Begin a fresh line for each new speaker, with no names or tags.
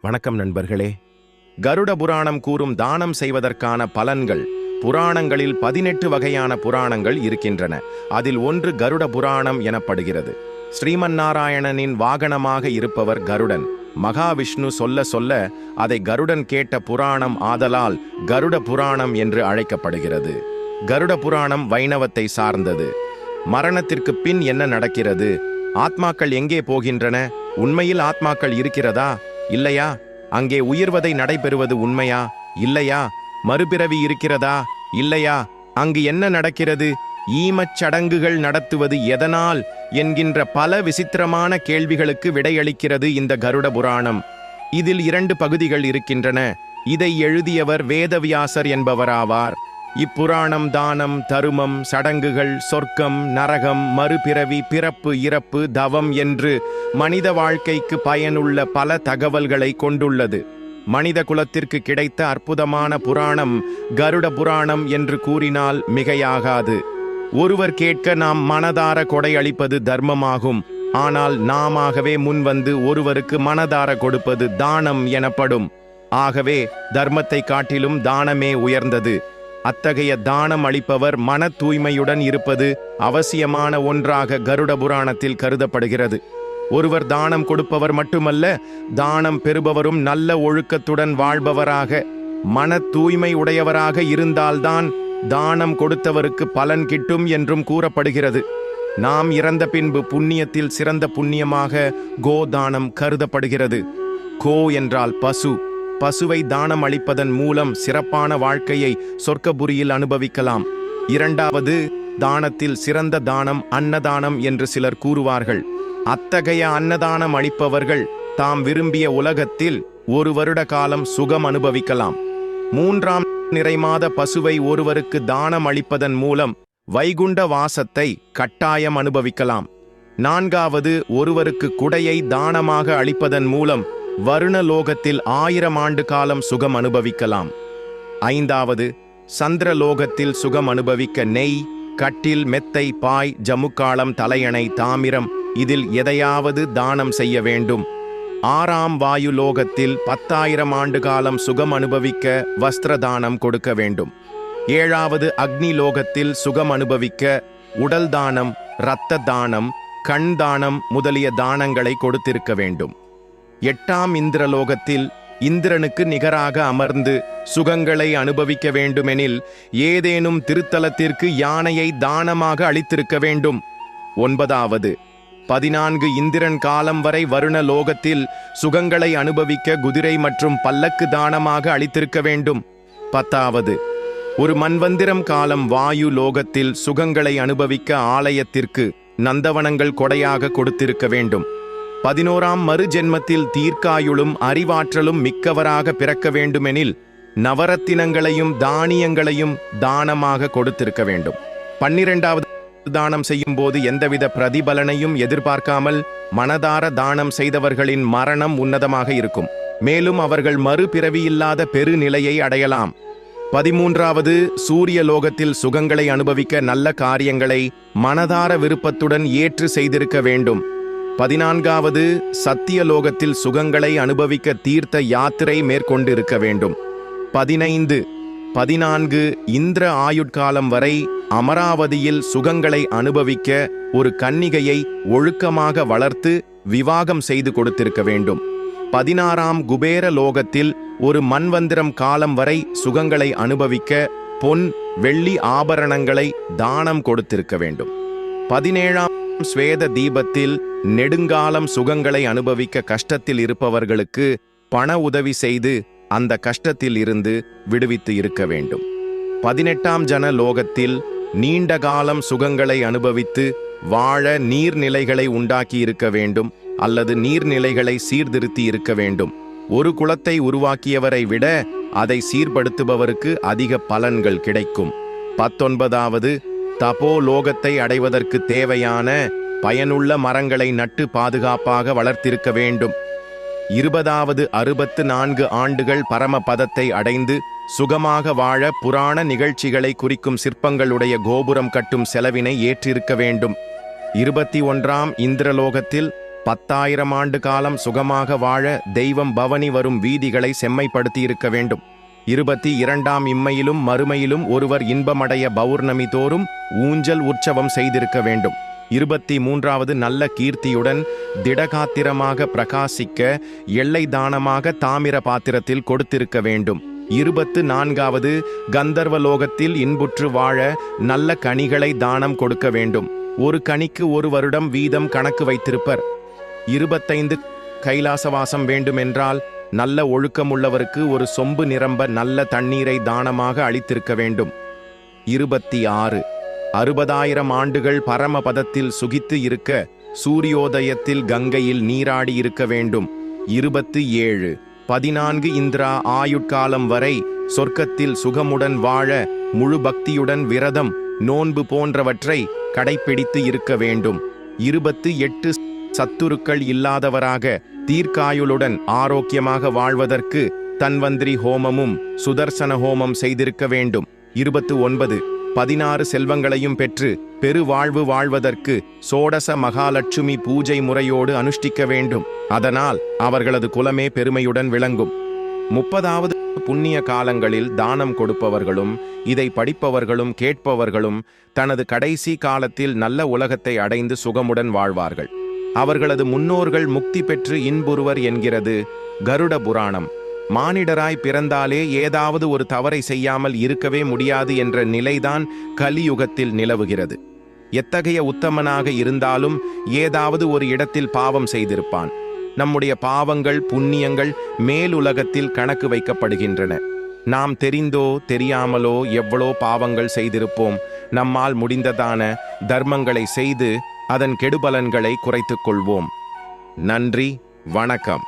வணக்கம் நண்பர்களே. கருட புராணம் கூறும் தானம் செய்வதற்கான பலன்கள். புராணங்களில் 18 வகையான புராணங்கள் இருக்கின்றன. அதில் ஒன்று கருட புராணம் எனப்படுகிறது. ஸ்ரீமன்னாராயணனின் வாகனமாக இருப்பவர் கருடன். மகாவிஷ்ணு சொல்ல சொல்ல அதை கருடன் கேட்ட புராணம் ஆதலால் கருட புராணம் என்று அழைக்கப்படுகிறது. கருட புராணம் வைணவத்தை சார்ந்தது. மரணத்திற்கு பின் என்ன நடக்கிறது? ஆத்மாக்கள் எங்கே போகின்றன? உண்மையில் ஆத்மாக்கள் இருக்கிறதா இல்லையா? அங்கே உயிர்வதை நடைபெறுவது உண்மையா இல்லையா? மறுபிறவி இருக்கிறதா இல்லையா? அங்கு என்ன நடக்கிறது? ஈமச் சடங்குகள் நடத்துவது எதனால் என்கின்ற பல விசித்திரமான கேள்விகளுக்கு விடையளிக்கிறது இந்த கருட புராணம். இதில் 2 பகுதிகள் இருக்கின்றன. இதை எழுதியவர் வேதவியாசர் என்பவராவார். இப்புராணம் தானம், தருமம், சடங்குகள், சொர்க்கம், நரகம், மறுபிறவி, பிறப்பு, இறப்பு, தவம் என்று மனித வாழ்க்கைக்கு பயனுள்ள பல தகவல்களை கொண்டுள்ளது. மனித குலத்திற்கு கிடைத்த அற்புதமான புராணம் கருட புராணம் என்று கூறினால் மிகையாகாது. ஒருவர் கேட்க நாம் மனதார கொடை அளிப்பது தர்மமாகும். ஆனால் நாமாகவே முன்வந்து ஒருவருக்கு மனதார கொடுப்பது தானம் எனப்படும். ஆகவே தர்மத்தை காட்டிலும் தானமே உயர்ந்தது. அத்தகைய தானம் அளிப்பவர் மன தூய்மையுடன் இருப்பது அவசியமான ஒன்றாக கருட புராணத்தில் கருதப்படுகிறது. ஒருவர் தானம் கொடுப்பவர் மட்டுமல்ல, தானம் பெறுபவரும் நல்ல ஒழுக்கத்துடன் வாழ்பவராக, மன தூய்மை உடையவராக இருந்தால்தான் தானம் கொடுத்தவருக்கு பலன் கிட்டும் என்றும் கூறப்படுகிறது. நாம் இறந்த பின்பு புண்ணியத்தில் சிறந்த புண்ணியமாக கோதானம் கருதப்படுகிறது. கோ என்றால் பசு. பசுவை தானம் அளிப்பதன் மூலம் சிறப்பான வாழ்க்கையை சொர்க்கபுரியில் அனுபவிக்கலாம். 2வது தானத்தில் சிறந்த தானம் அன்னதானம் என்று சிலர் கூறுவார்கள். அத்தகைய அன்னதானம் அளிப்பவர்கள் தாம் விரும்பிய உலகத்தில் 1 வருட காலம் சுகம் அனுபவிக்கலாம். 3ஆம் நிறைமாத பசுவை ஒருவருக்கு தானம் அளிப்பதன் மூலம் வைகுண்ட வாசத்தை கட்டாயம் அனுபவிக்கலாம். 4வது ஒருவருக்கு குடையை தானமாக அளிப்பதன் மூலம் வருணலோகத்தில் 1000 ஆண்டு காலம் சுகம் அனுபவிக்கலாம். 5வது சந்திரலோகத்தில் சுகம் அனுபவிக்க நெய், கட்டில், மெத்தை, பாய், ஜமுக்காளம், தலையணை, தாமிரம் இதில் எதையாவது தானம் செய்ய வேண்டும். 6ஆம் வாயு லோகத்தில் 10,000 ஆண்டு காலம் சுகம் அனுபவிக்க வஸ்திரதானம் கொடுக்க வேண்டும். 7வது அக்னி லோகத்தில் சுகம் அனுபவிக்க உடல் தானம், இரத்த தானம், கண் தானம் முதலிய தானங்களை கொடுத்திருக்க வேண்டும். 8ஆம் இந்திரலோகத்தில் இந்திரனுக்கு நிகராக அமர்ந்து சுகங்களை அனுபவிக்க வேண்டுமெனில் ஏதேனும் திருத்தலத்திற்கு யானையை தானமாக அளித்திருக்க வேண்டும். 9வது 14 இந்திரன் காலம் வரை வருண லோகத்தில் சுகங்களை அனுபவிக்க குதிரை மற்றும் பல்லக்கு தானமாக அளித்திருக்க வேண்டும். 10வது ஒரு மன்வந்திரம் காலம் வாயு லோகத்தில் சுகங்களை அனுபவிக்க ஆலயத்திற்கு நந்தவனங்கள் கொடையாக கொடுத்திருக்க வேண்டும். 11ஆம் மறு ஜென்மத்தில் தீர்க்காயுளும் அறிவாற்றலும் மிக்கவராக பிறக்க வேண்டுமெனில் நவரத்தினங்களையும் தானியங்களையும் தானமாக கொடுத்திருக்க வேண்டும். 12வது தானம் செய்யும் போது எந்தவித பிரதிபலனையும் எதிர்பார்க்காமல் மனதார தானம் செய்தவர்களின் மரணம் உன்னதமாக இருக்கும். மேலும் அவர்கள் மறுபிறவியில்லாத பெருநிலையை அடையலாம். 13வது சூரிய லோகத்தில் சுகங்களை அனுபவிக்க நல்ல காரியங்களை மனதார விருப்பத்துடன் ஏற்று செய்திருக்க வேண்டும். 14வது சத்தியலோகத்தில் சுகங்களை அனுபவிக்க தீர்த்த யாத்திரை மேற்கொண்டிருக்க வேண்டும். 14 இந்திர ஆயுட்காலம் வரை அமராவதியில் சுகங்களை அனுபவிக்க ஒரு கன்னிகையை ஒழுக்கமாக வளர்த்து விவாகம் செய்து கொடுத்திருக்க வேண்டும். 16ஆம் குபேர லோகத்தில் ஒரு மன்வந்திரம் காலம் வரை சுகங்களை அனுபவிக்க பொன், வெள்ளி ஆபரணங்களை தானம் கொடுத்திருக்க வேண்டும். 17ஆம் ஸ்வேத தீபத்தில் நெடுங்காலம் சுகங்களை அனுபவிக்க கஷ்டத்தில் இருப்பவர்களுக்கு பண உதவி செய்து அந்த கஷ்டத்தில் இருந்து விடுவித்து இருக்க வேண்டும். 18ஆம் ஜன லோகத்தில் நீண்ட காலம் சுகங்களை அனுபவித்து வாழ நீர்நிலைகளை உண்டாக்கி இருக்க வேண்டும் அல்லது நீர்நிலைகளை சீர்திருத்தி இருக்க வேண்டும். ஒரு குளத்தை உருவாக்கியவரை விட அதை சீர்படுத்துபவருக்கு அதிக பலன்கள் கிடைக்கும். 19வது தபோ லோகத்தை அடைவதற்கு தேவையான பயனுள்ள மரங்களை நட்டு பாதுகாப்பாக வளர்த்திருக்க வேண்டும். 20வது 64 ஆண்டுகள் பரமபதத்தை அடைந்து சுகமாக வாழ புராண நிகழ்ச்சிகளை குறிக்கும் சிற்பங்களுடைய கோபுரம் கட்டும் செலவினை ஏற்றிருக்க வேண்டும். 21ஆம் இந்திரலோகத்தில் 10,000 ஆண்டு காலம் சுகமாக வாழ தெய்வம் பவனி வரும் வீதிகளை செம்மைப்படுத்தியிருக்க வேண்டும். 22ஆம் இம்மையிலும் மறுமையிலும் ஒருவர் இன்பமடைய பௌர்ணமி தோறும் ஊஞ்சல் உற்சவம் செய்திருக்க வேண்டும். 23வது நல்ல கீர்த்தியுடன் திடகாத்திரமாக பிரகாசிக்க எல்லை தானமாக தாமிர பாத்திரத்தில் கொடுத்திருக்க வேண்டும். 24வது கந்தர்வலோகத்தில் இன்புற்று வாழ நல்ல கனிகளை தானம் கொடுக்க வேண்டும். ஒரு கனிக்கு 1 வருடம் வீதம் கணக்கு வைத்திருப்பர். 25 கைலாசவாசம் வேண்டுமென்றால் நல்ல ஒழுக்கமுள்ளவருக்கு ஒரு சொம்பு நிரம்ப நல்ல தண்ணீரை தானமாக அளித்திருக்க வேண்டும். 26 60,000 ஆண்டுகள் பரமபதத்தில் சுகித்து இருக்க சூரியோதயத்தில் கங்கையில் நீராடி இருக்க வேண்டும். 27 14 இந்திரா ஆயுட்காலம் வரை சொர்க்கத்தில் சுகமுடன் வாழ முழு பக்தியுடன் விரதம் நோன்பு போன்றவற்றை கடைப்பிடித்து இருக்க வேண்டும். 28 சத்துருக்கள் இல்லாதவராக தீர்க்காயுளுடன் ஆரோக்கியமாக வாழ்வதற்கு தன்வந்திரி ஹோமமும் சுதர்சன ஹோமம் செய்திருக்க வேண்டும். 29 16 செல்வங்களையும் பெற்று பெருவாழ்வு வாழ்வதற்கு சோடச மகாலட்சுமி பூஜை முறையோடு அனுஷ்டிக்க வேண்டும். அதனால் அவர்களது குலமே பெருமையுடன் விளங்கும். 30வது புண்ணிய காலங்களில் தானம் கொடுப்பவர்களும் இதை படிப்பவர்களும் கேட்பவர்களும் தனது கடைசி காலத்தில் நல்ல உலகத்தை அடைந்து சுகமுடன் வாழ்வார்கள். அவர்களது முன்னோர்கள் முக்தி பெற்று இன்புறுவர் என்கிறது கருட புராணம். மானிடராய் பிறந்தாலே ஏதாவது ஒரு தவறை செய்யாமல் இருக்கவே முடியாது என்ற நிலைதான் கலியுகத்தில் நிலவுகிறது. எத்தகைய உத்தமனாக இருந்தாலும் ஏதாவது ஒரு இடத்தில் பாவம் செய்திருப்பான். நம்முடைய பாவங்கள் புண்ணியங்கள் மேலுலகத்தில் கணக்கு வைக்கப்படுகின்றன. நாம் தெரிந்தோ தெரியாமலோ எவ்வளோ பாவங்கள் செய்திருப்போம். நம்மால் முடிந்ததான தர்மங்களை செய்து அதன் கெடுபலன்களை குறைத்துக் கொள்வோம். நன்றி, வணக்கம்.